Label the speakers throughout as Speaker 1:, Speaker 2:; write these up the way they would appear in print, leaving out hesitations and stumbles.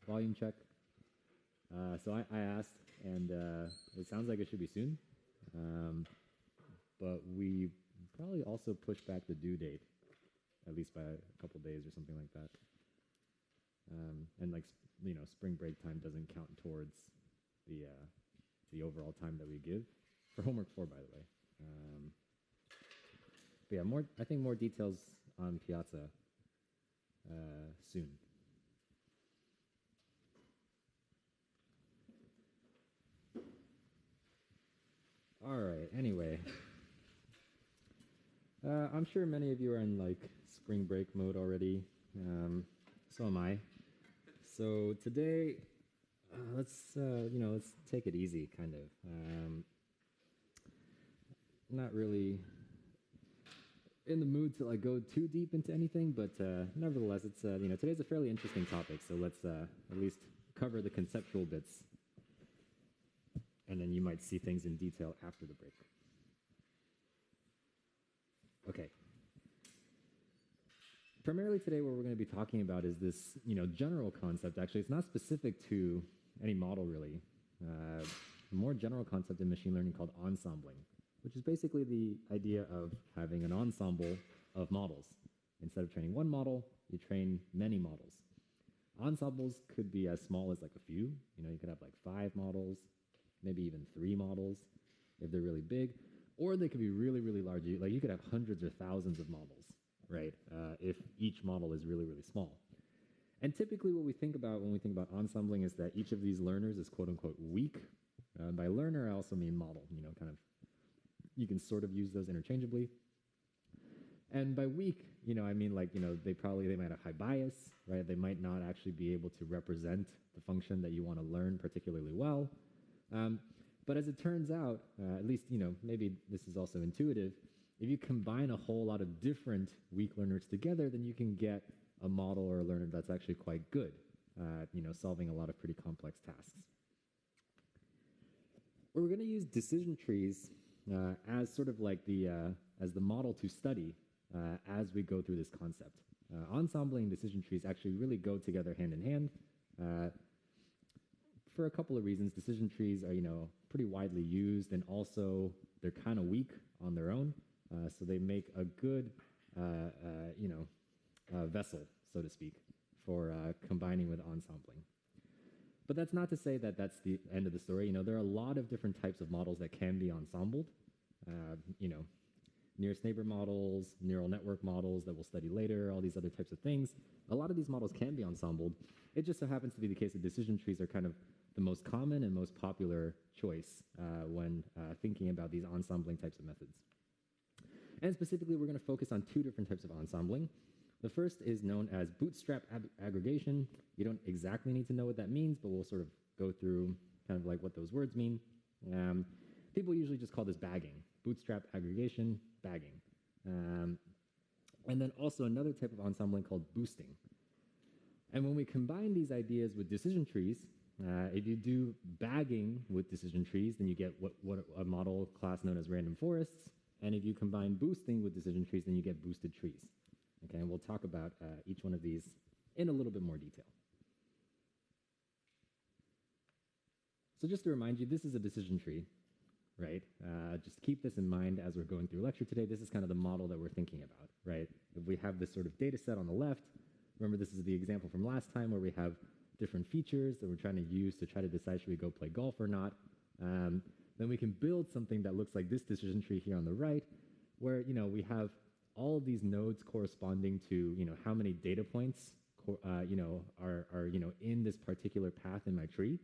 Speaker 1: Volume check. So I asked, and it sounds like it should be soon. But we probably also pushed back the due date, at least by a couple days or something like that. And like, spring break time doesn't count towards the overall time that we give for homework 4, by the way. But yeah, I think more details on Piazza soon. All right, anyway. I'm sure many of you are in like spring break mode already. So am I. So today, let's take it easy, kind of. Not really in the mood to like go too deep into anything, but nevertheless, it's today's a fairly interesting topic. So let's at least cover the conceptual bits, and then you might see things in detail after the break. Okay. Primarily today, what we're going to be talking about is this, general concept. Actually, it's not specific to any model, really. A more general concept in machine learning called ensembling, which is basically the idea of having an ensemble of models. Instead of training one model, you train many models. Ensembles could be as small as like a few. You could have like 5 models, maybe even 3 models if they're really big. Or they could be really, really large. Like you could have hundreds or thousands of models, right? If each model is really, really small. And typically what we think about when we think about ensembling is that each of these learners is quote unquote weak. By learner, I also mean model, you can sort of use those interchangeably. And by weak, I mean like, they might have high bias, right? They might not actually be able to represent the function that you want to learn particularly well. But as it turns out, at least, maybe this is also intuitive, if you combine a whole lot of different weak learners together, then you can get a model or a learner that's actually quite good, solving a lot of pretty complex tasks. We're going to use decision trees as sort of like as the model to study as we go through this concept. Ensembling and decision trees actually really go together hand in hand. For a couple of reasons. Decision trees are, pretty widely used, and also they're kind of weak on their own. So they make a good, vessel, so to speak, for combining with ensembling. But that's not to say that that's the end of the story. There are a lot of different types of models that can be ensembled. Nearest neighbor models, neural network models that we'll study later, all these other types of things. A lot of these models can be ensembled. It just so happens to be the case that decision trees are kind of the most common and most popular choice when thinking about these ensembling types of methods. And specifically, we're going to focus on 2 different types of ensembling. The first is known as Bootstrap aggregation. You don't exactly need to know what that means, but we'll sort of go through kind of like what those words mean. People usually just call this bagging. Bootstrap aggregation, bagging. And then also another type of ensembling called boosting. And when we combine these ideas with decision trees, if you do bagging with decision trees, then you get what a model class known as random forests. And if you combine boosting with decision trees, then you get boosted trees. Okay, and we'll talk about each one of these in a little bit more detail. So just to remind you, this is a decision tree, right? Just keep this in mind as we're going through lecture today. This is kind of the model that we're thinking about, right? If we have this sort of data set on the left, remember this is the example from last time where we have different features that we're trying to use to try to decide should we go play golf or not. Then we can build something that looks like this decision tree here on the right, where we have all of these nodes corresponding to how many data points are in this particular path in my tree,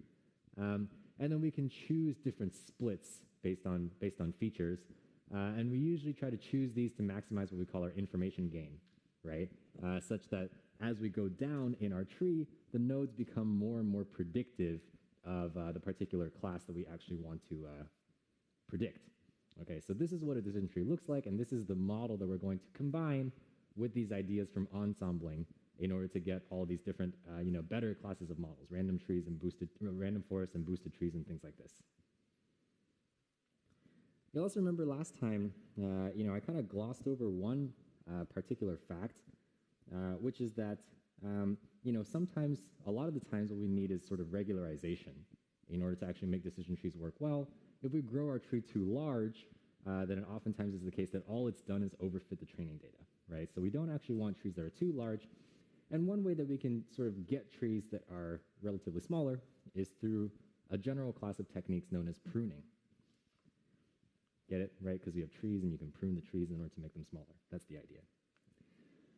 Speaker 1: and then we can choose different splits based on features, and we usually try to choose these to maximize what we call our information gain, right? Such that as we go down in our tree, the nodes become more and more predictive of the particular class that we actually want to predict. Okay, so this is what a decision tree looks like, and this is the model that we're going to combine with these ideas from ensembling in order to get all these different, better classes of models, random trees and random forests and boosted trees and things like this. You'll also remember last time, I kind of glossed over one particular fact, which is that Sometimes, a lot of the times what we need is sort of regularization in order to actually make decision trees work well. If we grow our tree too large, then it oftentimes is the case that all it's done is overfit the training data, right? So we don't actually want trees that are too large. And one way that we can sort of get trees that are relatively smaller is through a general class of techniques known as pruning. Get it, right? Because you have trees and you can prune the trees in order to make them smaller. That's the idea.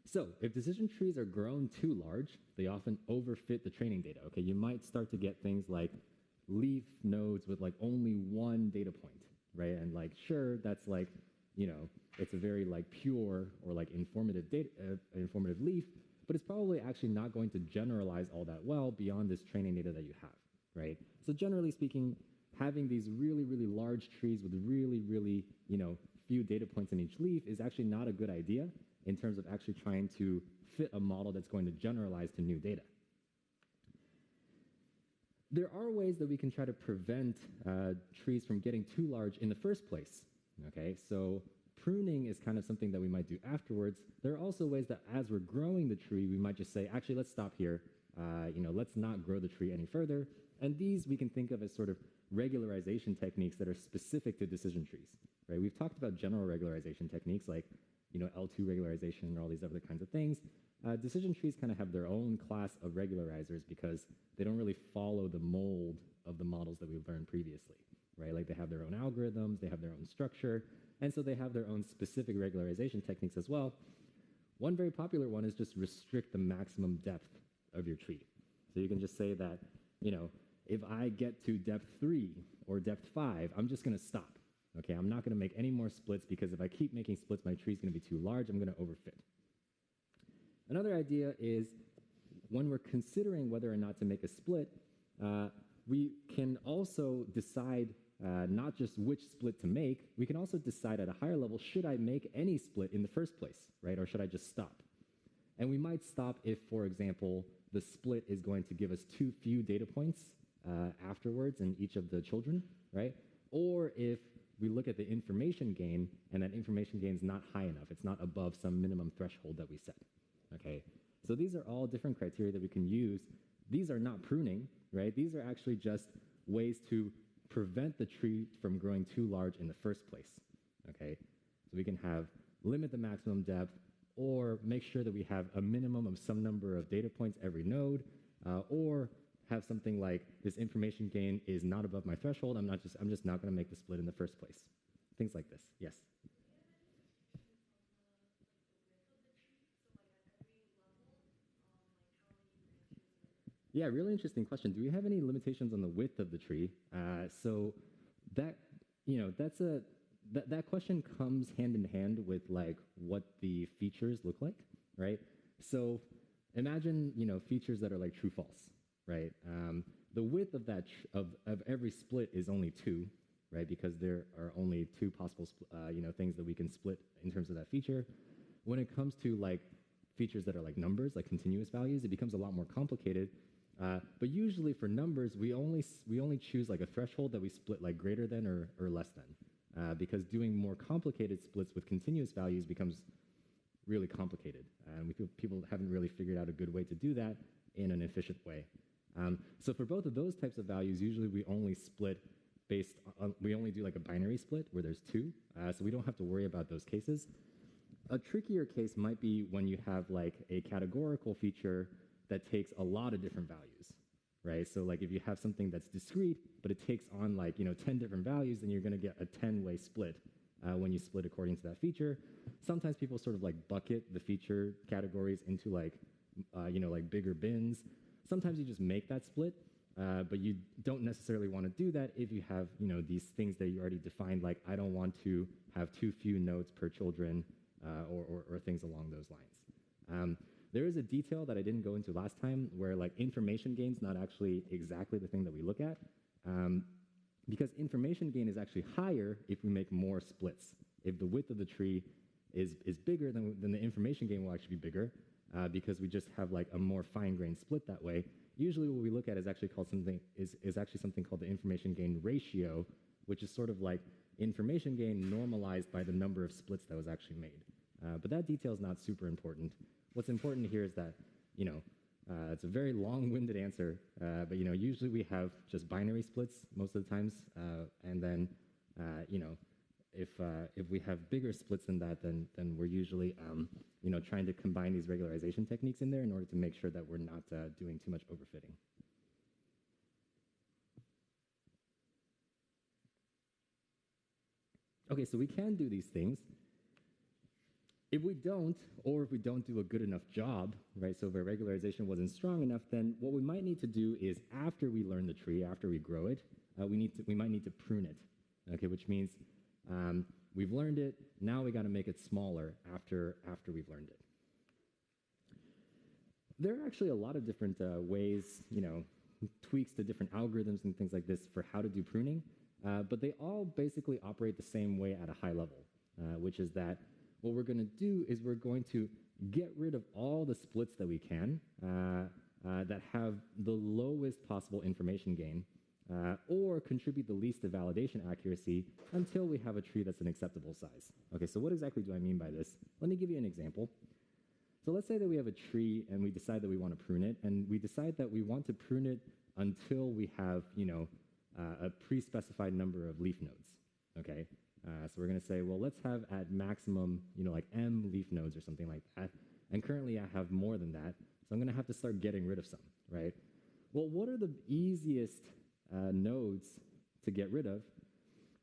Speaker 1: So if decision trees are grown too large, they often overfit the training data, okay? You might start to get things like leaf nodes with like only one data point, right? And like, sure, that's like, it's a very like pure or like informative leaf, but it's probably actually not going to generalize all that well beyond this training data that you have, right? So generally speaking, having these really, really large trees with really, really, few data points in each leaf is actually not a good idea in terms of actually trying to fit a model that's going to generalize to new data. There are ways that we can try to prevent trees from getting too large in the first place, okay? So pruning is kind of something that we might do afterwards. There are also ways that as we're growing the tree, we might just say, actually, let's stop here. Let's not grow the tree any further. And these we can think of as sort of regularization techniques that are specific to decision trees, right? We've talked about general regularization techniques like, L2 regularization and all these other kinds of things. Decision trees kind of have their own class of regularizers because they don't really follow the mold of the models that we've learned previously, right? Like they have their own algorithms, they have their own structure, and so they have their own specific regularization techniques as well. One very popular one is just restrict the maximum depth of your tree. So you can just say that, if I get to depth 3 or depth 5, I'm just going to stop. Okay, I'm not going to make any more splits because if I keep making splits, my tree's going to be too large. I'm going to overfit. Another idea is when we're considering whether or not to make a split, we can also decide not just which split to make, we can also decide at a higher level, should I make any split in the first place, right? Or should I just stop? And we might stop if, for example, the split is going to give us too few data points afterwards in each of the children, right? Or if we look at the information gain and that information gain is not high enough, it's not above some minimum threshold that we set, okay? So these are all different criteria that we can use. These are not pruning, right? These are actually just ways to prevent the tree from growing too large in the first place, okay? So we can have limit the maximum depth or make sure that we have a minimum of some number of data points every node, or have something like this information gain is not above my threshold. I'm just not going to make the split in the first place. Things like this. Yes. Yeah, really interesting question. Do we have any limitations on the width of the tree? So that that question comes hand in hand with like what the features look like, right? So imagine features that are like true false, right? The width of that of every split is only 2, right? Because there are only 2 possible things that we can split in terms of that feature. When it comes to like features that are like numbers, like continuous values, it becomes a lot more complicated. But usually for numbers, we only choose like a threshold that we split like greater than or less than, because doing more complicated splits with continuous values becomes really complicated, and we feel people haven't really figured out a good way to do that in an efficient way. So for both of those types of values, usually we only split based on, we only do like a binary split where there's 2, so we don't have to worry about those cases. A trickier case might be when you have like a categorical feature that takes a lot of different values, right? So like if you have something that's discrete, but it takes on like 10 different values, then you're going to get a 10-way split when you split according to that feature. Sometimes people sort of like bucket the feature categories into like like bigger bins. Sometimes you just make that split, but you don't necessarily want to do that if you have these things that you already defined, like I don't want to have too few nodes per children, or things along those lines. There is a detail that I didn't go into last time where like information gain is not actually exactly the thing that we look at, because information gain is actually higher if we make more splits. If the width of the tree is bigger, then the information gain will actually be bigger, because we just have like a more fine-grained split that way. Usually what we look at is actually called something called the information gain ratio, which is sort of like information gain normalized by the number of splits that was actually made. But that detail is not super important. What's important here is that it's a very long-winded answer, but usually we have just binary splits most of the times, and then if we have bigger splits than that, then we're usually trying to combine these regularization techniques in there in order to make sure that we're not doing too much overfitting. Okay, so we can do these things. If we don't, or if we don't do a good enough job, right, so if our regularization wasn't strong enough, then what we might need to do is after we learn the tree, after we grow it, we might need to prune it, okay, which means we've learned it, now we got to make it smaller after we've learned it. There are actually a lot of different ways, tweaks to different algorithms and things like this for how to do pruning, but they all basically operate the same way at a high level, which is that what we're going to do is we're going to get rid of all the splits that we can that have the lowest possible information gain or contribute the least to validation accuracy until we have a tree that's an acceptable size. Okay, so what exactly do I mean by this? Let me give you an example. So let's say that we have a tree and we decide that we want to prune it, and we decide that we want to prune it until we have, a pre-specified number of leaf nodes, okay? So we're going to say, well, let's have at maximum, like M leaf nodes or something like that. And currently I have more than that, so I'm going to have to start getting rid of some, right? Well, what are the easiest nodes to get rid of?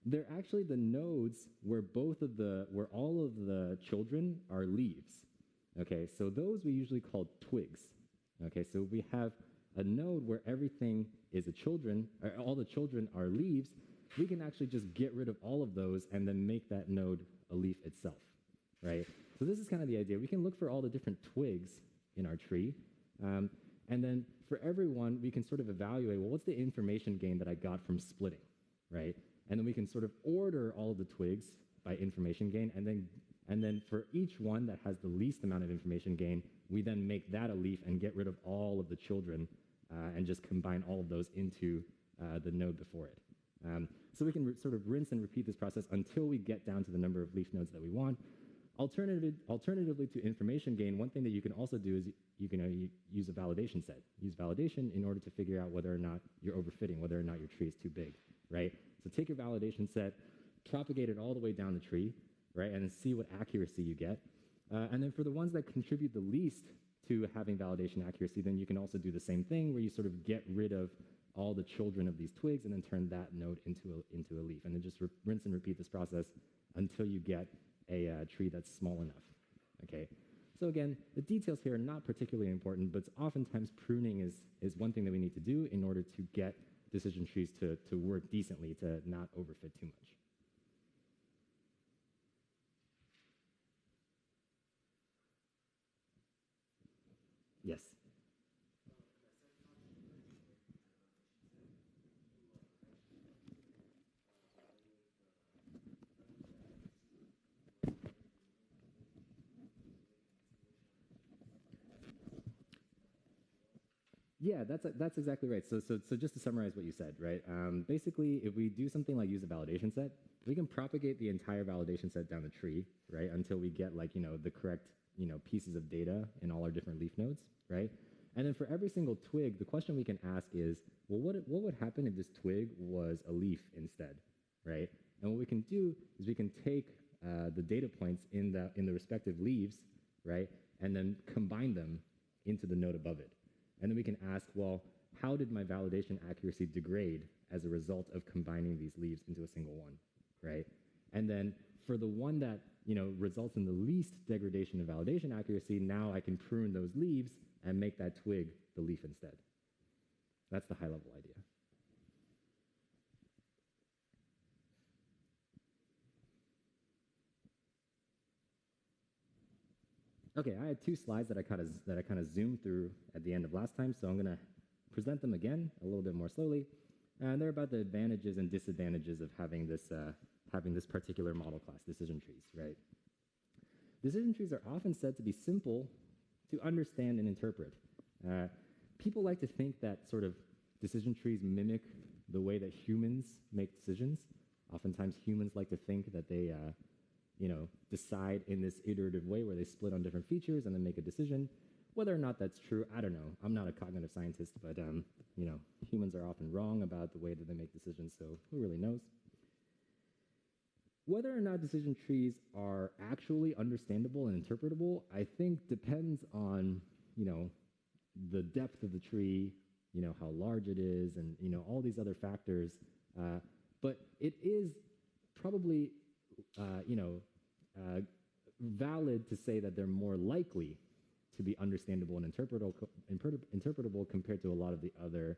Speaker 1: They're actually the nodes where where all of the children are leaves. Okay, so those we usually call twigs. Okay, so we have a node where everything is all the children are leaves. We can actually just get rid of all of those and then make that node a leaf itself, right? So this is kind of the idea. We can look for all the different twigs in our tree, and then for everyone, we can sort of evaluate, well, what's the information gain that I got from splitting, right? And then we can sort of order all of the twigs by information gain, and then for each one that has the least amount of information gain, we then make that a leaf and get rid of all of the children and just combine all of those into the node before it. So we can sort of rinse and repeat this process until we get down to the number of leaf nodes that we want. Alternatively to information gain, one thing that you can also do is you can use a validation set. Use validation in order to figure out whether or not you're overfitting, whether or not your tree is too big, right? So take your validation set, propagate it all the way down the tree, right, and then see what accuracy you get. And then for the ones that contribute the least to having validation accuracy, then you can also do the same thing where you sort of get rid of all the children of these twigs and then turn that node into a leaf. And then just rinse and repeat this process until you get a tree that's small enough, okay? So again, the details here are not particularly important, but oftentimes pruning is one thing that we need to do in order to get decision trees to work decently, to not overfit too much. Yes. Yeah, that's exactly right. So just to summarize what you said, right? Basically, if we do something like use a validation set, we can propagate the entire validation set down the tree, right, until we get the correct pieces of data in all our different leaf nodes, right? And then for every single twig, the question we can ask is, well, what would happen if this twig was a leaf instead, right? And what we can do is we can take the data points in the respective leaves, right, and then combine them into the node above it. And then we can ask, well, how did my validation accuracy degrade as a result of combining these leaves into a single one, right? And then for the one that results in the least degradation of validation accuracy, now I can prune those leaves and make that twig the leaf instead. That's the high-level idea. Okay, I had two slides that I kind of zoomed through at the end of last time, so I'm going to present them again a little bit more slowly. And they're about the advantages and disadvantages of having this particular model class, decision trees, right? Decision trees are often said to be simple to understand and interpret. People like to think that sort of decision trees mimic the way that humans make decisions. Oftentimes humans like to think that they decide in this iterative way where they split on different features and then make a decision. Whether or not that's true, I don't know. I'm not a cognitive scientist, but you know, humans are often wrong about the way that they make decisions, so who really knows? Whether or not decision trees are actually understandable and interpretable, I think depends on, you know, the depth of the tree, you know, how large it is, and, you know, all these other factors. But it is probably, you know, valid to say that they're more likely to be understandable and interpretable compared to a lot of the other,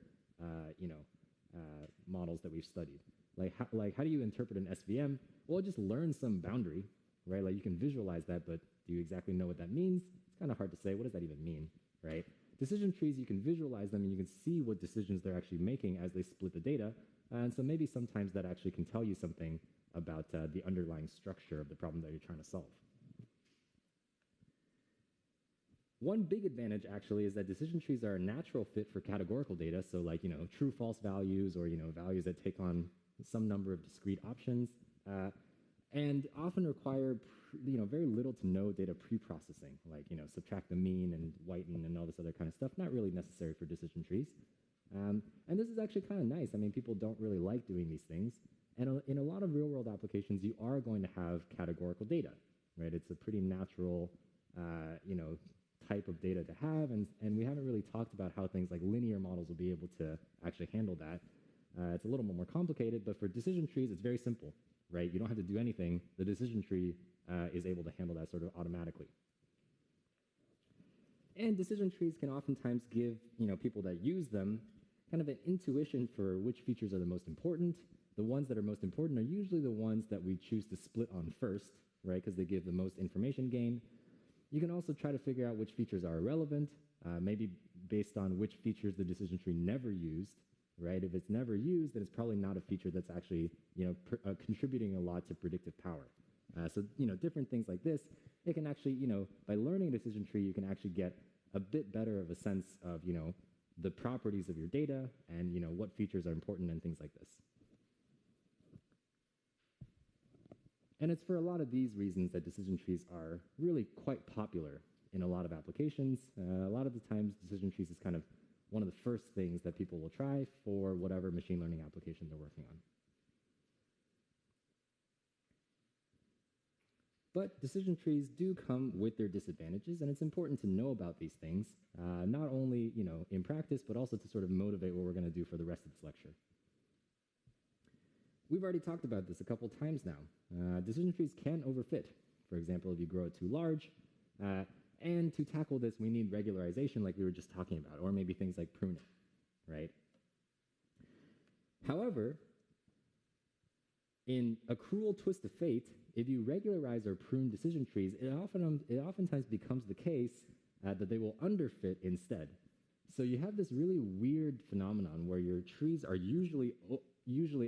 Speaker 1: you know, models that we've studied. Like how do you interpret an SVM? Well, just learn some boundary, right? Like you can visualize that, but do you exactly know what that means? It's kind of hard to say. What does that even mean, right? Decision trees, you can visualize them and you can see what decisions they're actually making as they split the data. And so maybe sometimes that actually can tell you something about the underlying structure of the problem that you're trying to solve. One big advantage actually is that decision trees are a natural fit for categorical data. So like, you know, true, false values, or, you know, values that take on some number of discrete options, and often require, you know, very little to no data pre-processing, like, you know, subtract the mean and whiten and all this other kind of stuff, not really necessary for decision trees. And this is actually kind of nice. I mean, people don't really like doing these things. And in a lot of real-world applications, you are going to have categorical data, right? It's a pretty natural, you know, type of data to have, and we haven't really talked about how things like linear models will be able to actually handle that. It's a little more complicated, but for decision trees, it's very simple, right? You don't have to do anything. The decision tree is able to handle that sort of automatically. And decision trees can oftentimes give, you know, people that use them kind of an intuition for which features are the most important. The ones that are most important are usually the ones that we choose to split on first, right? Because they give the most information gain. You can also try to figure out which features are irrelevant, maybe based on which features the decision tree never used, right? If it's never used, then it's probably not a feature that's actually, you know, contributing a lot to predictive power. So, you know, different things like this, it can actually, you know, by learning a decision tree, you can actually get a bit better of a sense of, you know, the properties of your data and, you know, what features are important and things like this. And it's for a lot of these reasons that decision trees are really quite popular in a lot of applications. A lot of the times, decision trees is kind of one of the first things that people will try for whatever machine learning application they're working on. But decision trees do come with their disadvantages, and it's important to know about these things, not only, you know, in practice, but also to sort of motivate what we're going to do for the rest of this lecture. We've already talked about this a couple times now. Decision trees can overfit. For example, if you grow it too large. And to tackle this, we need regularization like we were just talking about, or maybe things like pruning, right? However, in a cruel twist of fate, if you regularize or prune decision trees, it oftentimes becomes the case that they will underfit instead. So you have this really weird phenomenon where your trees are usually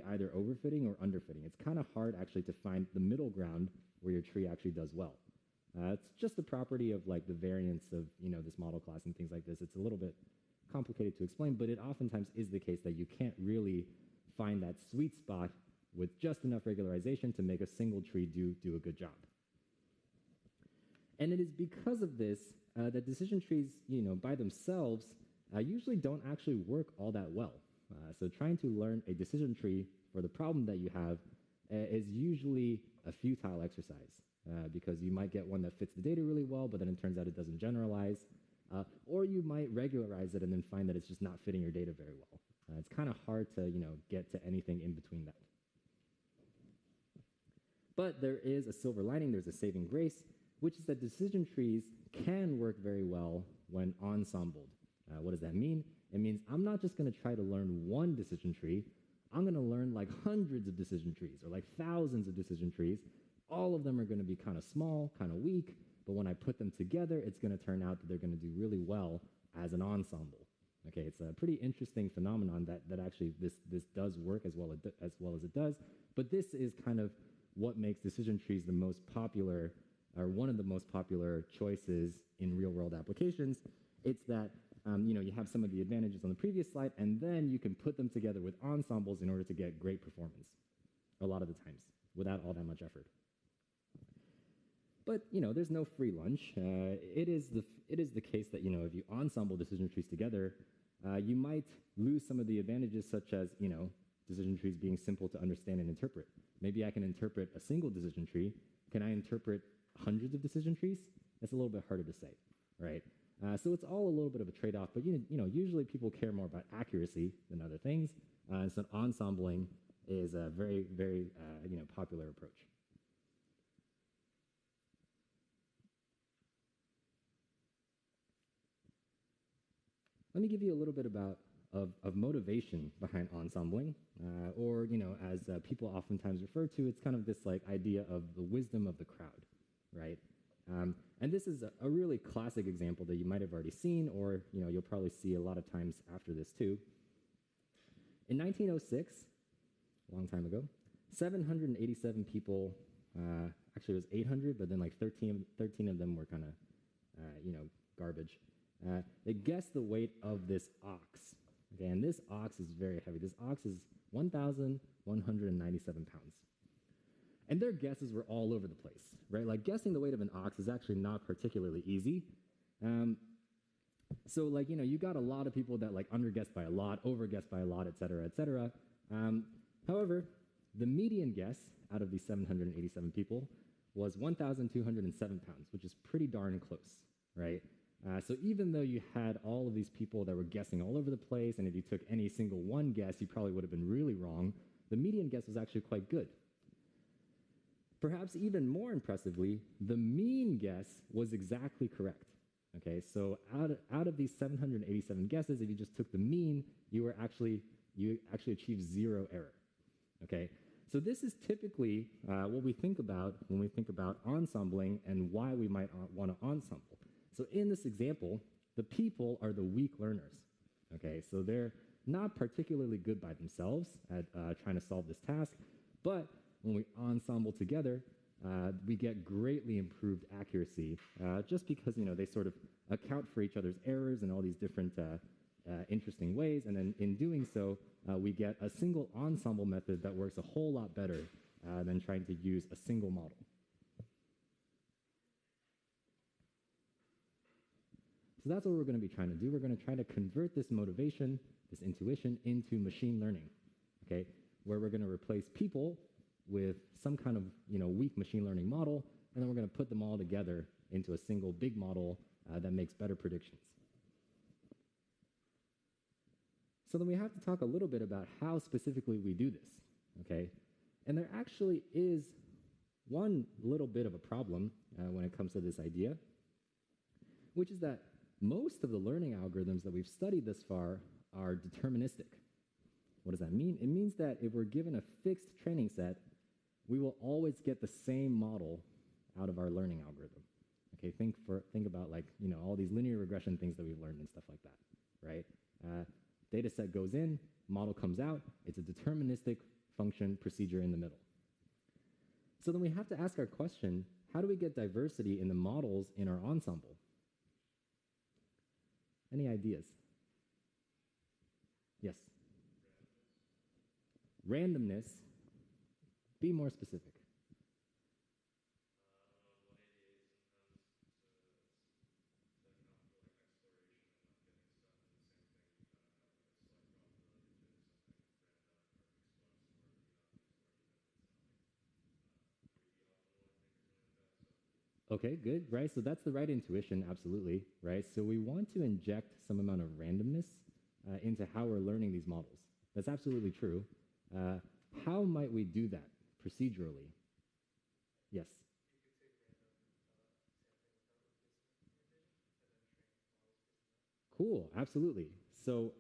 Speaker 1: either overfitting or underfitting. It's kind of hard actually to find the middle ground where your tree actually does well. It's just a property of like the variance of, you know, this model class and things like this. It's a little bit complicated to explain, but it oftentimes is the case that you can't really find that sweet spot with just enough regularization to make a single tree do a good job. And it is because of this that decision trees, you know, by themselves usually don't actually work all that well. So trying to learn a decision tree for the problem that you have is usually a futile exercise because you might get one that fits the data really well, but then it turns out it doesn't generalize. Or you might regularize it and then find that it's just not fitting your data very well. It's kind of hard to, you know, get to anything in between that. But there is a silver lining, there's a saving grace, which is that decision trees can work very well when ensembled. What does that mean? It means I'm not just going to try to learn one decision tree. I'm going to learn like hundreds of decision trees or like thousands of decision trees. All of them are going to be kind of small, kind of weak, but when I put them together, it's going to turn out that they're going to do really well as an ensemble. Okay, it's a pretty interesting phenomenon that actually this does work as well as it does, but this is kind of what makes decision trees the most popular, or one of the most popular choices in real-world applications. It's that you know, you have some of the advantages on the previous slide, and then you can put them together with ensembles in order to get great performance, a lot of the times, without all that much effort. But, there's no free lunch. It is the case that, if you ensemble decision trees together, you might lose some of the advantages such as, decision trees being simple to understand and interpret. Maybe I can interpret a single decision tree. Can I interpret hundreds of decision trees? That's a little bit harder to say, right? So it's all a little bit of a trade-off, but usually people care more about accuracy than other things. So ensembling is a very, very popular approach. Let me give you a little bit of motivation behind ensembling, or as people oftentimes refer to, it's kind of this idea of the wisdom of the crowd, right? And this is a really classic example that you might have already seen, or you'll probably see a lot of times after this too. In 1906, a long time ago, 787 people, actually it was 800, but then 13 of them were kind of, garbage. They guessed the weight of this ox. Okay, and this ox is very heavy. This ox is 1,197 pounds. And their guesses were all over the place, right? Guessing the weight of an ox is actually not particularly easy. So you got a lot of people that underguessed by a lot, overguessed by a lot, et cetera, et cetera. However, the median guess out of these 787 people was 1,207 pounds, which is pretty darn close, right? So even though you had all of these people that were guessing all over the place, and if you took any single one guess, you probably would have been really wrong, the median guess was actually quite good. Perhaps even more impressively, the mean guess was exactly correct. Okay, so out of these 787 guesses, if you just took the mean, you actually achieved zero error. Okay, so this is typically what we think about when we think about ensembling and why we might want to ensemble. So in this example, the people are the weak learners. Okay, so they're not particularly good by themselves at trying to solve this task, but when we ensemble together, we get greatly improved accuracy just because they sort of account for each other's errors in all these different interesting ways, and then in doing so, we get a single ensemble method that works a whole lot better than trying to use a single model. So that's what we're going to be trying to do. We're going to try to convert this motivation, this intuition, into machine learning, okay, where we're going to replace people with some kind of weak machine learning model, and then we're going to put them all together into a single big model that makes better predictions. So then we have to talk a little bit about how specifically we do this, okay? And there actually is one little bit of a problem when it comes to this idea, which is that most of the learning algorithms that we've studied thus far are deterministic. What does that mean? It means that if we're given a fixed training set, we will always get the same model out of our learning algorithm. Okay, think about all these linear regression things that we've learned and stuff like that, right? Data set goes in, model comes out, it's a deterministic function procedure in the middle. So then we have to ask our question, how do we get diversity in the models in our ensemble? Any ideas? Yes? Randomness. Be more specific. Okay, good, right? So that's the right intuition, absolutely, right? So we want to inject some amount of randomness into how we're learning these models. That's absolutely true. How might we do that procedurally? Yes? Cool, absolutely. So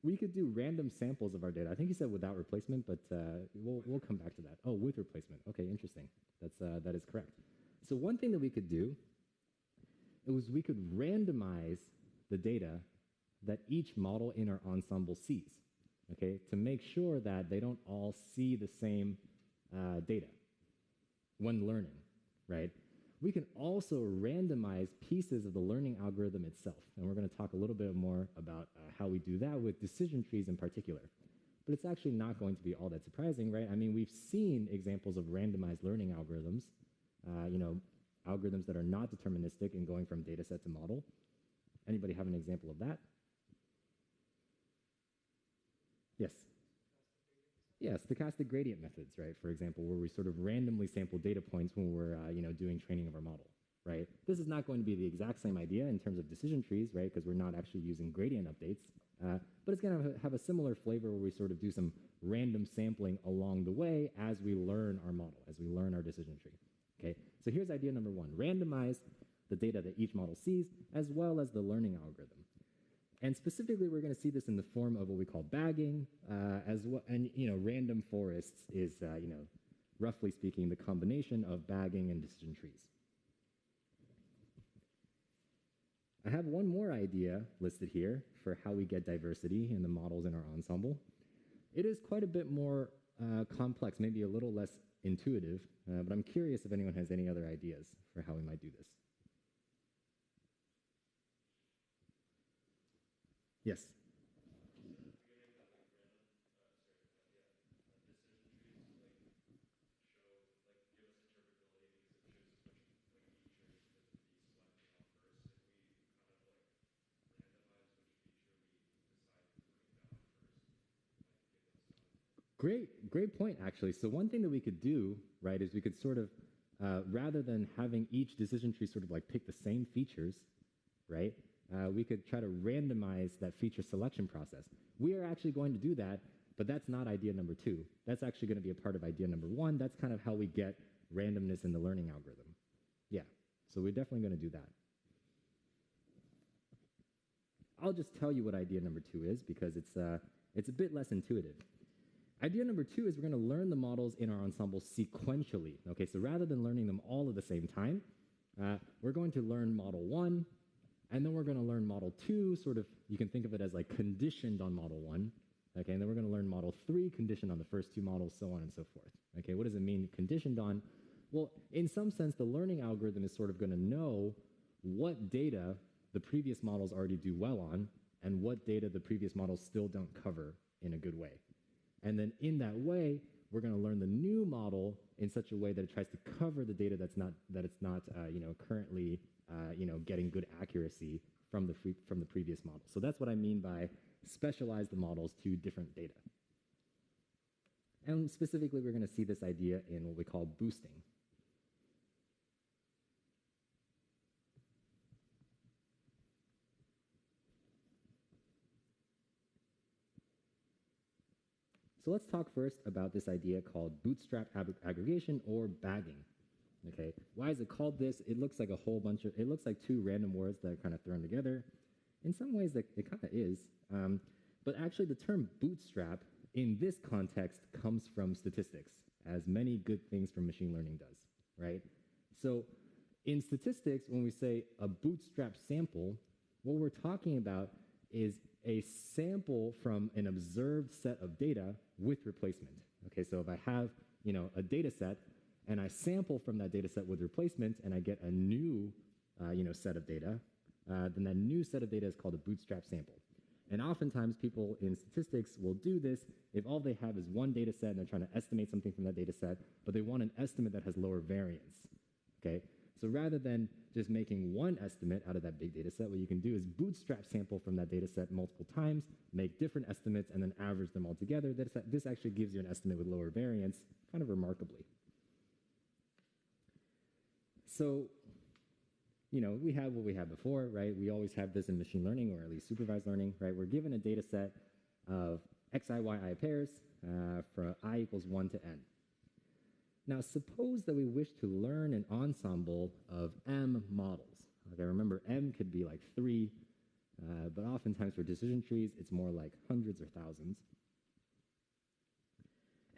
Speaker 1: we could do random samples of our data. I think you said without replacement, but we'll come back to that. Oh, with replacement. Okay, interesting. That is correct. So one thing that we could do is we could randomize the data that each model in our ensemble sees, okay, to make sure that they don't all see the same data when learning, right? We can also randomize pieces of the learning algorithm itself, and we're going to talk a little bit more about how we do that with decision trees in particular. But it's actually not going to be all that surprising, right? I mean, we've seen examples of randomized learning algorithms algorithms that are not deterministic and going from data set to model. Anybody have an example of that? Yes. Yeah, stochastic gradient methods, right? For example, where we sort of randomly sample data points when we're, doing training of our model, right? This is not going to be the exact same idea in terms of decision trees, right? Because we're not actually using gradient updates, but it's going to have a similar flavor where we sort of do some random sampling along the way as we learn our model, as we learn our decision tree, okay? So here's idea number one: randomize the data that each model sees as well as the learning algorithm. And specifically, we're going to see this in the form of what we call bagging, as well. And random forests is, roughly speaking, the combination of bagging and decision trees. I have one more idea listed here for how we get diversity in the models in our ensemble. It is quite a bit more complex, maybe a little less intuitive, but I'm curious if anyone has any other ideas for how we might do this. Yes. Great point, actually. So one thing that we could do, right, is we could sort of, rather than having each decision tree sort of like pick the same features, right, we could try to randomize that feature selection process. We are actually going to do that, but that's not idea number two. That's actually going to be a part of idea number one. That's kind of how we get randomness in the learning algorithm. Yeah, so we're definitely going to do that. I'll just tell you what idea number two is because it's a bit less intuitive. Idea number two is we're going to learn the models in our ensemble sequentially. Okay, so rather than learning them all at the same time, we're going to learn model one, and then we're going to learn model two, sort of, you can think of it as like conditioned on model one. Okay, and then we're going to learn model three, conditioned on the first two models, so on and so forth. Okay, what does it mean conditioned on? Well, in some sense, the learning algorithm is sort of going to know what data the previous models already do well on, and what data the previous models still don't cover in a good way. And then in that way, we're going to learn the new model in such a way that it tries to cover the data that's not currently getting good accuracy from the previous model. So that's what I mean by specialize the models to different data. And specifically, we're going to see this idea in what we call boosting. So let's talk first about this idea called bootstrap aggregation or bagging. Okay, why is it called this? It looks like a whole bunch of, it looks like two random words that are kind of thrown together. In some ways, it kind of is. But actually, the term bootstrap in this context comes from statistics, as many good things from machine learning does, right? So in statistics, when we say a bootstrap sample, what we're talking about is a sample from an observed set of data with replacement. Okay, so if I have, a data set and I sample from that data set with replacement and I get a new, set of data, then that new set of data is called a bootstrap sample. And oftentimes people in statistics will do this if all they have is one data set and they're trying to estimate something from that data set, but they want an estimate that has lower variance, okay? So rather than just making one estimate out of that big data set, what you can do is bootstrap sample from that data set multiple times, make different estimates, and then average them all together. This actually gives you an estimate with lower variance, kind of remarkably. So, we have what we had before, right? We always have this in machine learning, or at least supervised learning, right? We're given a data set of xi, yi pairs for I equals 1 to n. Now, suppose that we wish to learn an ensemble of m models. Okay, remember, m could be like 3, but oftentimes for decision trees, it's more like hundreds or thousands.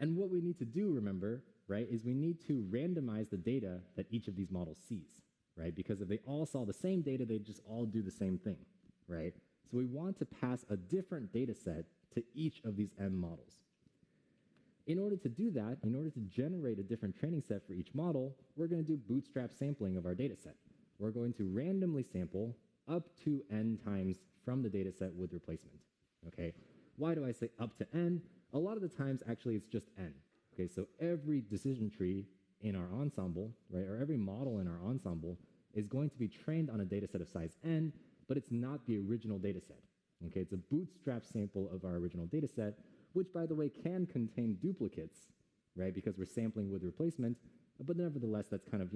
Speaker 1: And what we need to do, remember, right, is we need to randomize the data that each of these models sees, right? Because if they all saw the same data, they'd just all do the same thing, right? So we want to pass a different data set to each of these m models. In order to do that, in order to generate a different training set for each model, we're going to do bootstrap sampling of our data set. We're going to randomly sample up to n times from the data set with replacement, okay? Why do I say up to n? A lot of the times, actually, it's just n, okay? So every decision tree in our ensemble, right, or every model in our ensemble is going to be trained on a data set of size n, but it's not the original data set. Okay, it's a bootstrap sample of our original data set, which, by the way, can contain duplicates, right, because we're sampling with replacement, but nevertheless, that's kind of,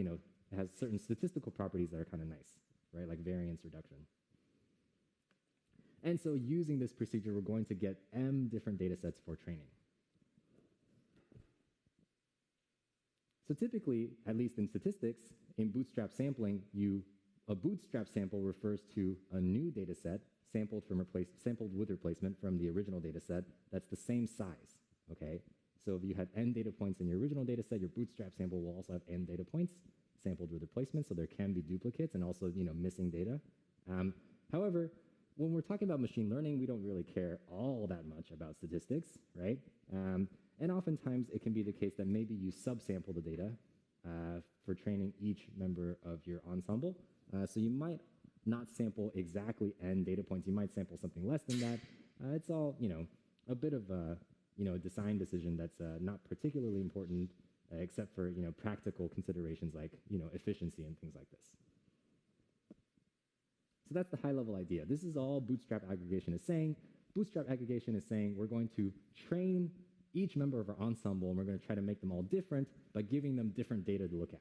Speaker 1: has certain statistical properties that are kind of nice, right, like variance reduction. And so using this procedure, we're going to get m different data sets for training. So typically, at least in statistics, in bootstrap sampling, a bootstrap sample refers to a new data set sampled with replacement from the original data set that's the same size, okay? So if you had n data points in your original data set, your bootstrap sample will also have n data points sampled with replacement, so there can be duplicates and also, missing data. However, when we're talking about machine learning, we don't really care all that much about statistics, right? And oftentimes it can be the case that maybe you subsample the data for training each member of your ensemble. So you might not sample exactly n data points. You might sample something less than that. It's all, a bit of a, design decision that's not particularly important except for, practical considerations like, efficiency and things like this. So that's the high-level idea. This is all Bootstrap aggregation is saying. Bootstrap aggregation is saying we're going to train each member of our ensemble, and we're going to try to make them all different by giving them different data to look at.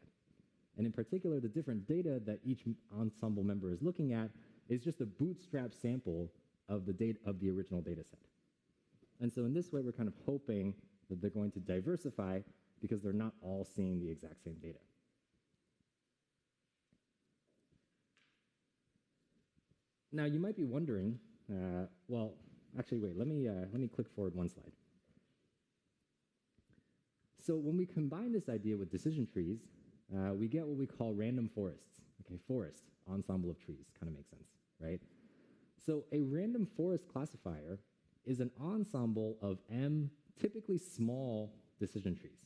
Speaker 1: And in particular, the different data that each ensemble member is looking at is just a bootstrap sample of the original data set. And so in this way, we're kind of hoping that they're going to diversify because they're not all seeing the exact same data. Now, you might be wondering, well, actually, wait, let me click forward one slide. So when we combine this idea with decision trees, we get what we call random forests. Okay, forest, ensemble of trees, kind of makes sense, right? So a random forest classifier is an ensemble of m typically small decision trees,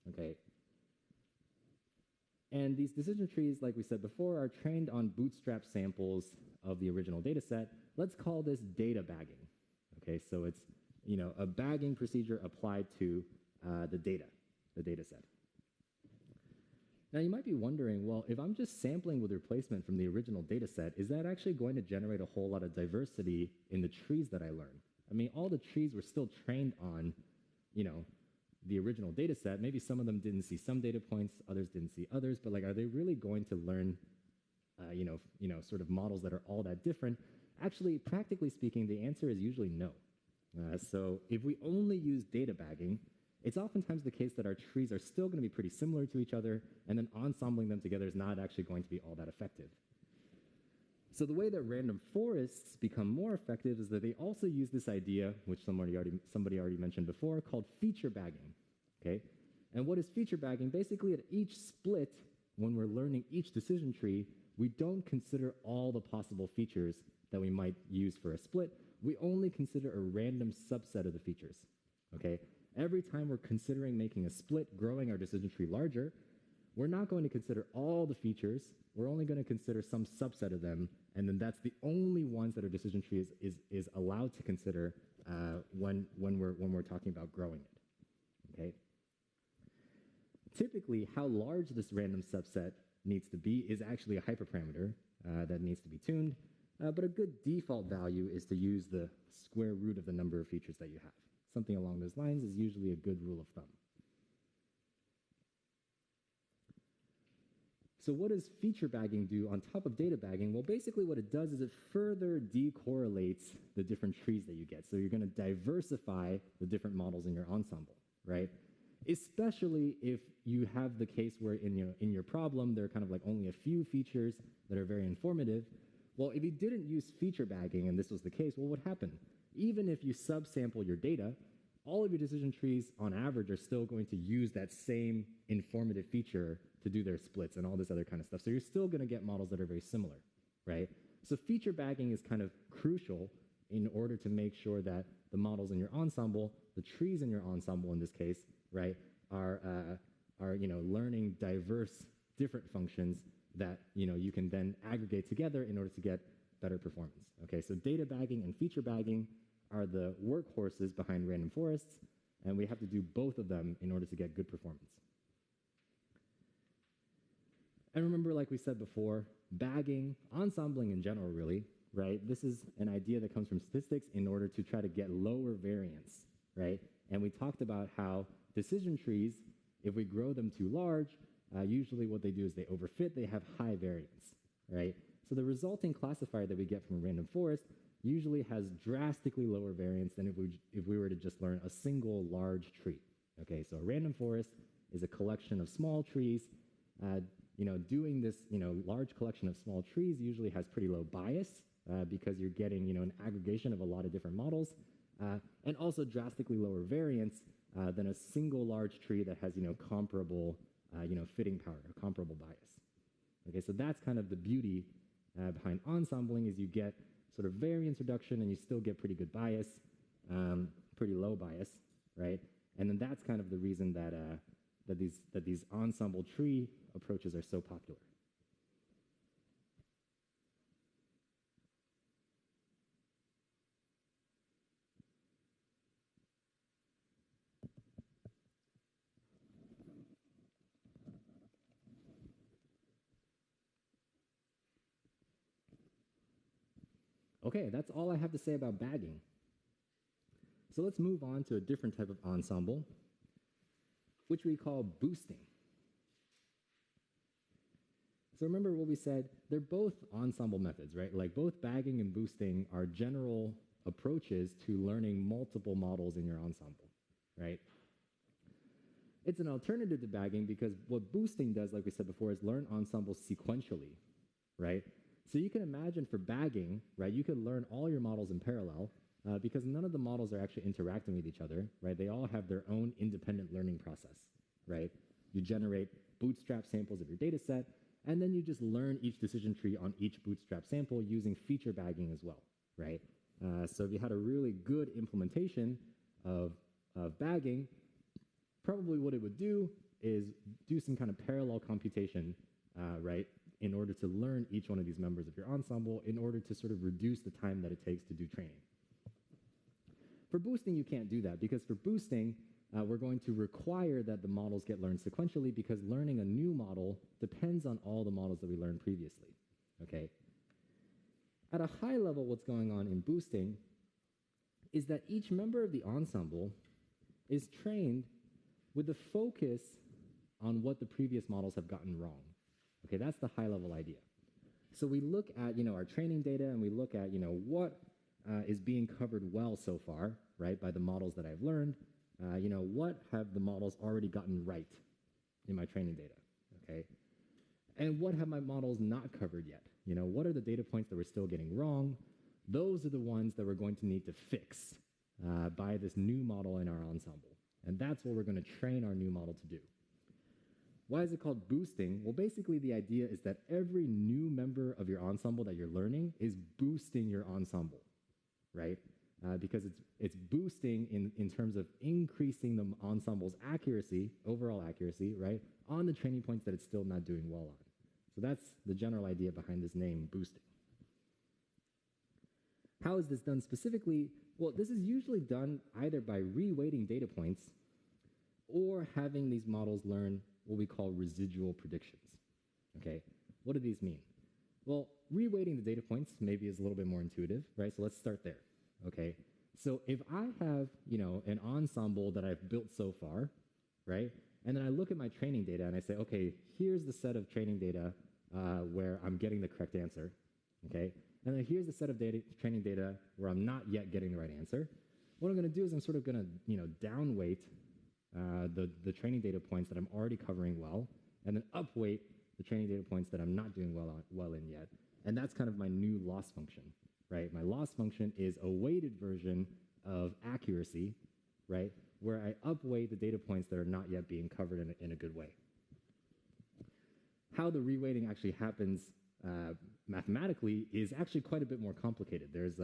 Speaker 1: okay? And these decision trees, like we said before, are trained on bootstrap samples of the original data set. Let's call this data bagging, okay? So it's, a bagging procedure applied to the data set. Now, you might be wondering, well, if I'm just sampling with replacement from the original data set, is that actually going to generate a whole lot of diversity in the trees that I learn? I mean, all the trees were still trained on, the original data set. Maybe some of them didn't see some data points, others didn't see others, but like, are they really going to learn, sort of models that are all that different? Actually, practically speaking, the answer is usually no. So if we only use data bagging, it's oftentimes the case that our trees are still going to be pretty similar to each other, and then ensembling them together is not actually going to be all that effective. So the way that random forests become more effective is that they also use this idea, which somebody already mentioned before, called feature bagging, okay? And what is feature bagging? Basically, at each split, when we're learning each decision tree, we don't consider all the possible features that we might use for a split. We only consider a random subset of the features, okay? Every time we're considering making a split, growing our decision tree larger, we're not going to consider all the features. We're only going to consider some subset of them, and then that's the only ones that our decision tree is allowed to consider when we're talking about growing it, okay? Typically, how large this random subset needs to be is actually a hyperparameter that needs to be tuned, but a good default value is to use the square root of the number of features that you have. Something along those lines is usually a good rule of thumb. So what does feature bagging do on top of data bagging? Well, basically what it does is it further decorrelates the different trees that you get. So you're going to diversify the different models in your ensemble, right? Especially if you have the case where in your problem, there are kind of like only a few features that are very informative. Well, if you didn't use feature bagging, and this was the case, well, what happened? Even if you subsample your data, all of your decision trees on average are still going to use that same informative feature to do their splits and all this other kind of stuff. So you're still going to get models that are very similar, right? So feature bagging is kind of crucial in order to make sure that the models in your ensemble, the trees in your ensemble in this case, right, are learning diverse different functions that you can then aggregate together in order to get better performance. Okay, so data bagging and feature bagging are the workhorses behind random forests, and we have to do both of them in order to get good performance. And remember, like we said before, bagging, ensembling in general, really, right? This is an idea that comes from statistics in order to try to get lower variance, right? And we talked about how decision trees, if we grow them too large, usually what they do is they overfit, they have high variance, right? So the resulting classifier that we get from a random forest usually has drastically lower variance than if we were to just learn a single large tree. Okay, so a random forest is a collection of small trees. Doing this, large collection of small trees usually has pretty low bias because you're getting, an aggregation of a lot of different models, and also drastically lower variance than a single large tree that has, comparable, fitting power or comparable bias. Okay, so that's kind of the beauty behind ensembling is you get sort of variance reduction and you still get pretty good bias, pretty low bias, right? And then that's kind of the reason that these ensemble tree approaches are so popular. Okay, that's all I have to say about bagging. So let's move on to a different type of ensemble, which we call boosting. So remember what we said, they're both ensemble methods, right? Like both bagging and boosting are general approaches to learning multiple models in your ensemble, right? It's an alternative to bagging because what boosting does, like we said before, is learn ensembles sequentially, right? So you can imagine for bagging, right, you could learn all your models in parallel because none of the models are actually interacting with each other, right? They all have their own independent learning process, right? You generate Bootstrap samples of your data set, and then you just learn each decision tree on each Bootstrap sample using feature bagging as well, right? So if you had a really good implementation of bagging, probably what it would do is do some kind of parallel computation, right, in order to learn each one of these members of your ensemble in order to sort of reduce the time that it takes to do training. For boosting, you can't do that because for boosting, we're going to require that the models get learned sequentially because learning a new model depends on all the models that we learned previously, okay? At a high level, what's going on in boosting is that each member of the ensemble is trained with the focus on what the previous models have gotten wrong. Okay, that's the high-level idea. So we look at, our training data and we look at, what is being covered well so far, right, by the models that I've learned. What have the models already gotten right in my training data, okay? And what have my models not covered yet? What are the data points that we're still getting wrong? Those are the ones that we're going to need to fix by this new model in our ensemble. And that's what we're going to train our new model to do. Why is it called boosting? Well, basically the idea is that every new member of your ensemble that you're learning is boosting your ensemble, right? Because it's boosting in terms of increasing the ensemble's accuracy, overall accuracy, right, on the training points that it's still not doing well on. So that's the general idea behind this name, boosting. How is this done specifically? Well, this is usually done either by reweighting data points or having these models learn what we call residual predictions, okay? What do these mean? Well, reweighting the data points maybe is a little bit more intuitive, right? So let's start there, okay? So if I have, an ensemble that I've built so far, right? And then I look at my training data and I say, okay, here's the set of training data where I'm getting the correct answer, okay? And then here's the set of training data where I'm not yet getting the right answer. What I'm going to do is I'm sort of going to, downweight the training data points that I'm already covering well, and then upweight the training data points that I'm not doing well in yet. And that's kind of my new loss function, right? My loss function is a weighted version of accuracy, right, where I upweight the data points that are not yet being covered in a good way. How the reweighting actually happens mathematically is actually quite a bit more complicated. There's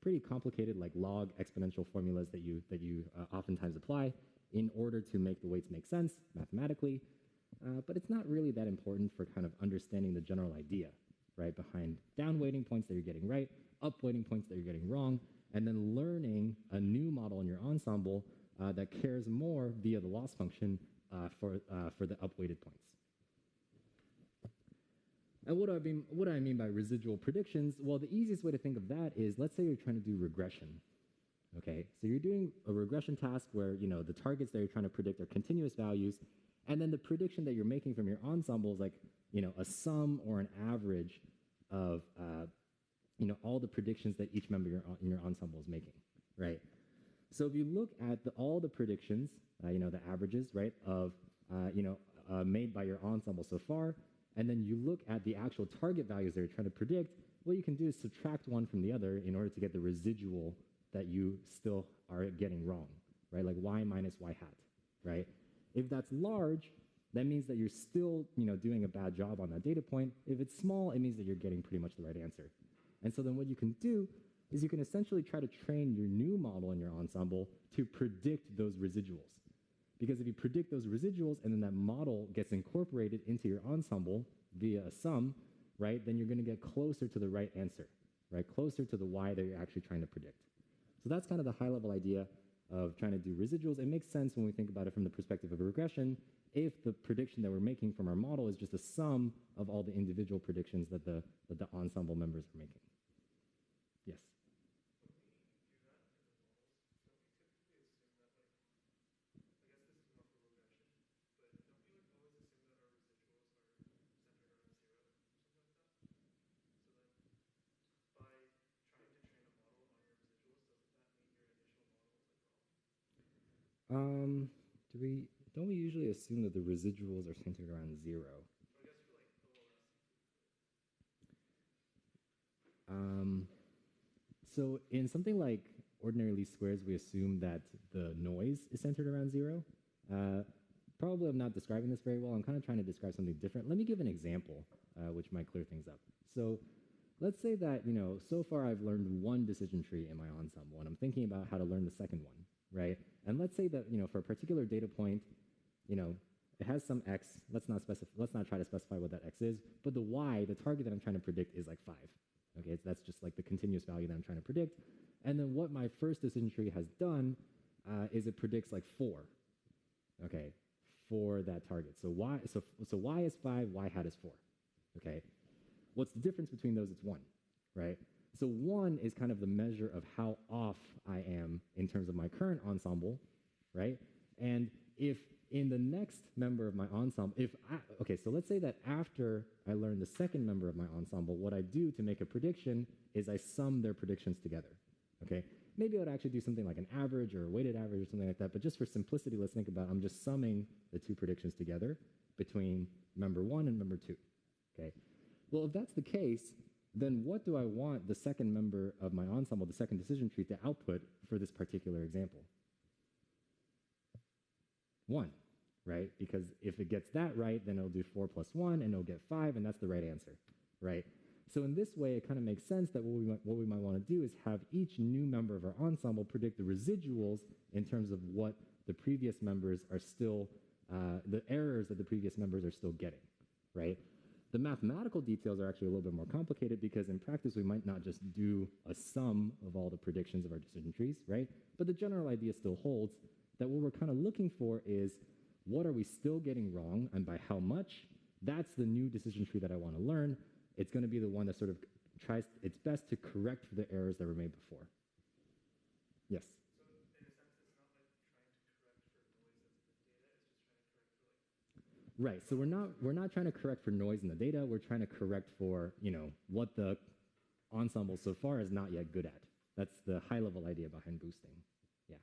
Speaker 1: pretty complicated like log exponential formulas that you oftentimes apply in order to make the weights make sense mathematically, but it's not really that important for kind of understanding the general idea, right, behind downweighting points that you're getting right, upweighting points that you're getting wrong, and then learning a new model in your ensemble that cares more via the loss function for the upweighted points. And what do I mean by residual predictions? Well, the easiest way to think of that is, let's say you're trying to do regression. Okay, so you're doing a regression task where, the targets that you're trying to predict are continuous values, and then the prediction that you're making from your ensemble is like, a sum or an average of, all the predictions that each member in your ensemble is making, right? So if you look at all the predictions, the averages, right, of, made by your ensemble so far, and then you look at the actual target values that you're trying to predict, what you can do is subtract one from the other in order to get the residual that you still are getting wrong, right? Like y minus y hat, right? If that's large, that means that you're still, doing a bad job on that data point. If it's small, it means that you're getting pretty much the right answer. And so then what you can do is you can essentially try to train your new model in your ensemble to predict those residuals. Because if you predict those residuals and then that model gets incorporated into your ensemble via a sum, right, then you're going to get closer to the right answer, right, closer to the y that you're actually trying to predict. So that's kind of the high-level idea of trying to do residuals. It makes sense when we think about it from the perspective of a regression if the prediction that we're making from our model is just a sum of all the individual predictions that the ensemble members are making. Yes? Don't we usually assume that the residuals are centered around 0? So in something like ordinary least squares, we assume that the noise is centered around 0. Probably I'm not describing this very well. I'm kind of trying to describe something different. Let me give an example, which might clear things up. So let's say that, so far I've learned one decision tree in my ensemble, and I'm thinking about how to learn the second one, right? And let's say that, for a particular data point, it has some x. Let's not try to specify what that x is, but the y, the target that I'm trying to predict, is like 5. Okay, so that's just like the continuous value that I'm trying to predict. And then what my first decision tree has done is it predicts like 4. Okay, for that target. So y is 5, y hat is 4. Okay, what's the difference between those? It's 1, right? So 1 is kind of the measure of how off I am in terms of my current ensemble, right? And if in the next member of my ensemble, so let's say that after I learn the second member of my ensemble, what I do to make a prediction is I sum their predictions together, okay? Maybe I would actually do something like an average or a weighted average or something like that, but just for simplicity, let's think about I'm just summing the two predictions together between member 1 and member 2, okay? Well, if that's the case, then what do I want the second member of my ensemble, the second decision tree, to output for this particular example? 1, right? Because if it gets that right, then it'll do 4 plus 1, and it'll get 5, and that's the right answer, right? So in this way, it kind of makes sense that what we might want to do is have each new member of our ensemble predict the residuals in terms of what the previous members are still, the errors that the previous members are still getting, right? The mathematical details are actually a little bit more complicated because in practice, we might not just do a sum of all the predictions of our decision trees, right? But the general idea still holds that what we're kind of looking for is what are we still getting wrong and by how much? That's the new decision tree that I want to learn. It's going to be the one that sort of tries its best to correct for the errors that were made before. Yes? Right. So we're not trying to correct for noise in the data. We're trying to correct for, what the ensemble so far is not yet good at. That's the high level idea behind boosting. Yeah.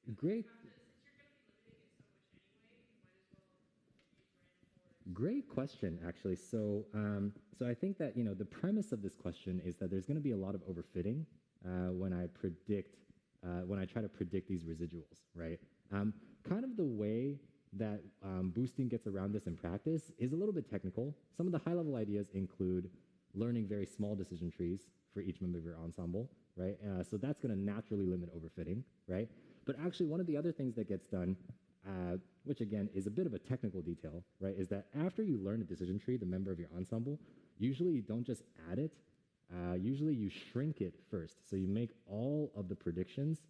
Speaker 1: Yes. Great. Great question, actually. So, so I think that the premise of this question is that there's going to be a lot of overfitting when I try to predict these residuals, right? Kind of the way that boosting gets around this in practice is a little bit technical. Some of the high-level ideas include learning very small decision trees for each member of your ensemble, right? So that's going to naturally limit overfitting, right? But actually, one of the other things that gets done which again is a bit of a technical detail, right, is that after you learn a decision tree, the member of your ensemble, usually you don't just add it usually you shrink it first. So you make all of the predictions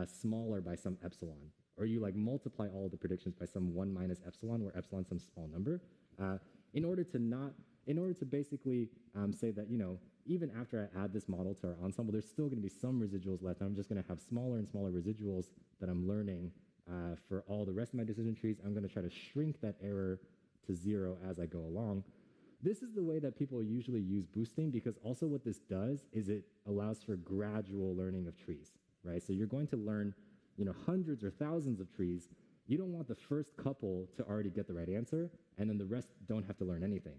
Speaker 1: smaller by some epsilon, or you like multiply all the predictions by some 1 minus epsilon, where epsilon is some small number, in order to basically say that, you know, even after I add this model to our ensemble, there's still going to be some residuals left. I'm just going to have smaller and smaller residuals that I'm learning for all the rest of my decision trees. I'm going to try to shrink that error to 0 as I go along. This is the way that people usually use boosting, because also what this does is it allows for gradual learning of trees, right? So you're going to learn, you know, hundreds or thousands of trees. You don't want the first couple to already get the right answer, and then the rest don't have to learn anything,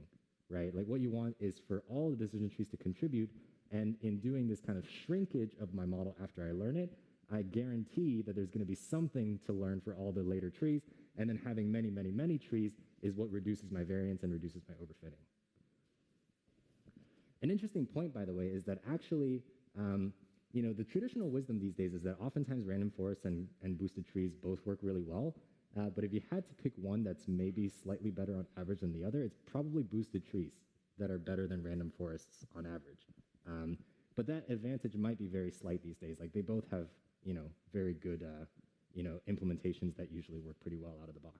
Speaker 1: right? Like what you want is for all the decision trees to contribute, and in doing this kind of shrinkage of my model after I learn it, I guarantee that there's going to be something to learn for all the later trees, and then having many, many, many trees is what reduces my variance and reduces my overfitting. An interesting point, by the way, is that actually, you know, the traditional wisdom these days is that oftentimes random forests and boosted trees both work really well. But if you had to pick one that's maybe slightly better on average than the other, it's probably boosted trees that are better than random forests on average. But that advantage might be very slight these days. Like they both have, you know, very good, you know, implementations that usually work pretty well out of the box.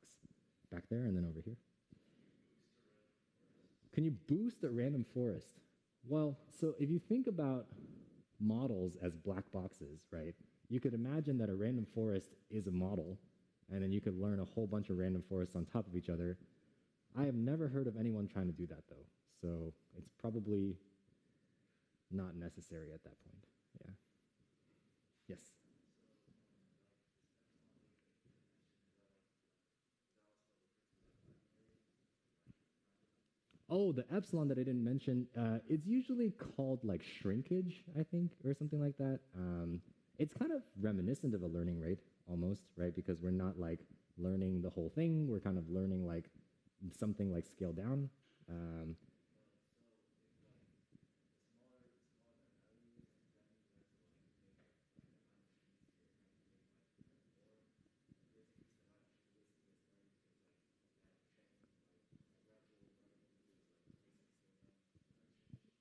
Speaker 1: Back there and then over here. Can you boost a random forest? Well, so if you think about models as black boxes, right? You could imagine that a random forest is a model, and then you could learn a whole bunch of random forests on top of each other. I have never heard of anyone trying to do that, though. So it's probably not necessary at that point. Yeah. Yes. Oh, the epsilon that I didn't mention, it's usually called like shrinkage, I think, or something like that. It's kind of reminiscent of a learning rate almost, right? Because we're not like learning the whole thing. We're kind of learning like something like scaled down.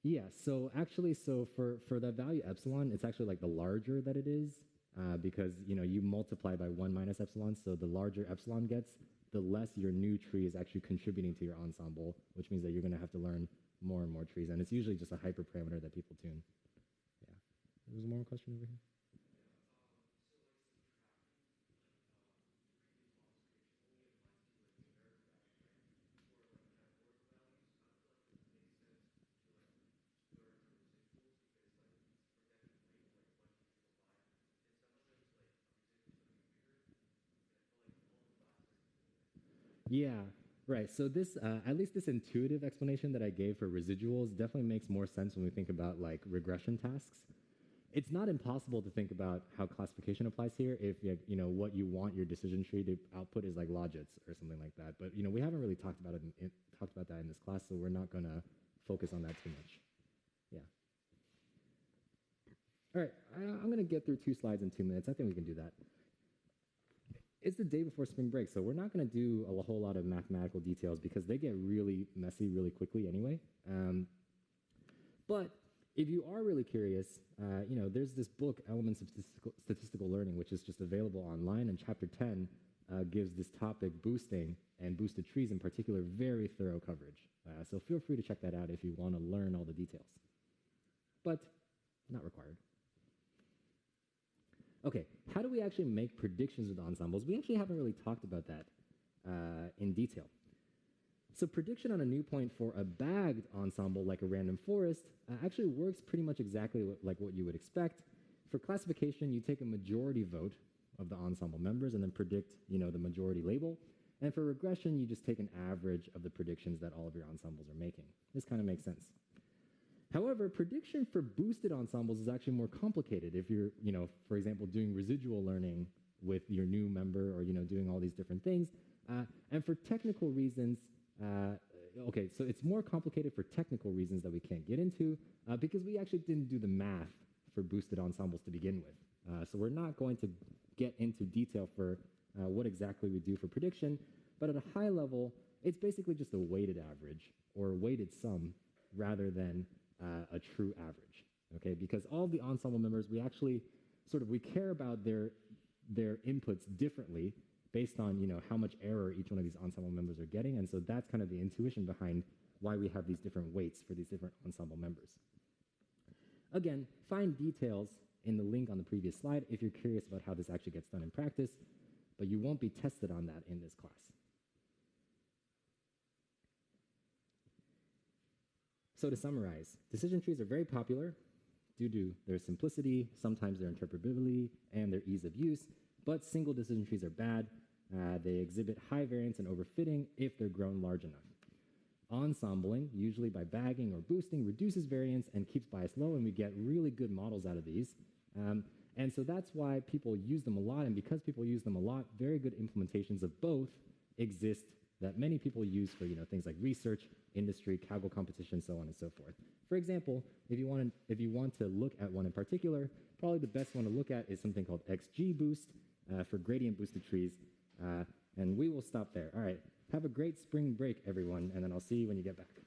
Speaker 1: Yeah, so actually, so for that value epsilon, it's actually like the larger that it is, because, you know, you multiply by 1 minus epsilon, so the larger epsilon gets, the less your new tree is actually contributing to your ensemble, which means that you're going to have to learn more and more trees, and it's usually just a hyperparameter that people tune. Yeah. There was one more question over here. Yeah, right. So this, at least this intuitive explanation that I gave for residuals definitely makes more sense when we think about like regression tasks. It's not impossible to think about how classification applies here if, you know, what you want your decision tree to output is like logits or something like that. But, you know, we haven't really talked about talked about that in this class, so we're not going to focus on that too much. Yeah. All right, I'm going to get through 2 slides in 2 minutes. I think we can do that. It's the day before spring break, so we're not going to do a whole lot of mathematical details because they get really messy really quickly anyway. But if you are really curious, you know, there's this book, Elements of Statistical Learning, which is just available online, and chapter 10 gives this topic, boosting, and boosted trees in particular, very thorough coverage. So feel free to check that out if you want to learn all the details. But not required. Okay, how do we actually make predictions with ensembles? We actually haven't really talked about that in detail. So prediction on a new point for a bagged ensemble like a random forest actually works pretty much exactly like what you would expect. For classification, you take a majority vote of the ensemble members and then predict, you know, the majority label. And for regression, you just take an average of the predictions that all of your ensembles are making. This kind of makes sense. However, prediction for boosted ensembles is actually more complicated if you're, you know, for example, doing residual learning with your new member or, you know, doing all these different things. And for technical reasons, okay, so it's more complicated for technical reasons that we can't get into because we actually didn't do the math for boosted ensembles to begin with. So we're not going to get into detail for what exactly we do for prediction, but at a high level, it's basically just a weighted average or weighted sum rather than a true average, okay? Because all the ensemble members, we actually we care about their inputs differently based on, how much error each one of these ensemble members are getting. And so that's kind of the intuition behind why we have these different weights for these different ensemble members. Again, find details in the link on the previous slide if you're curious about how this actually gets done in practice, but you won't be tested on that in this class. So to summarize, decision trees are very popular due to their simplicity, sometimes their interpretability, and their ease of use, but single decision trees are bad. They exhibit high variance and overfitting if they're grown large enough. Ensembling, usually by bagging or boosting, reduces variance and keeps bias low, and we get really good models out of these. And so that's why people use them a lot, and because people use them a lot, very good implementations of both exist that many people use for things like research, industry, Kaggle competition, so on and so forth. For example, if you want to look at one in particular, probably the best one to look at is something called XGBoost for gradient boosted trees. And we will stop there. All right. Have a great spring break, everyone, and then I'll see you when you get back.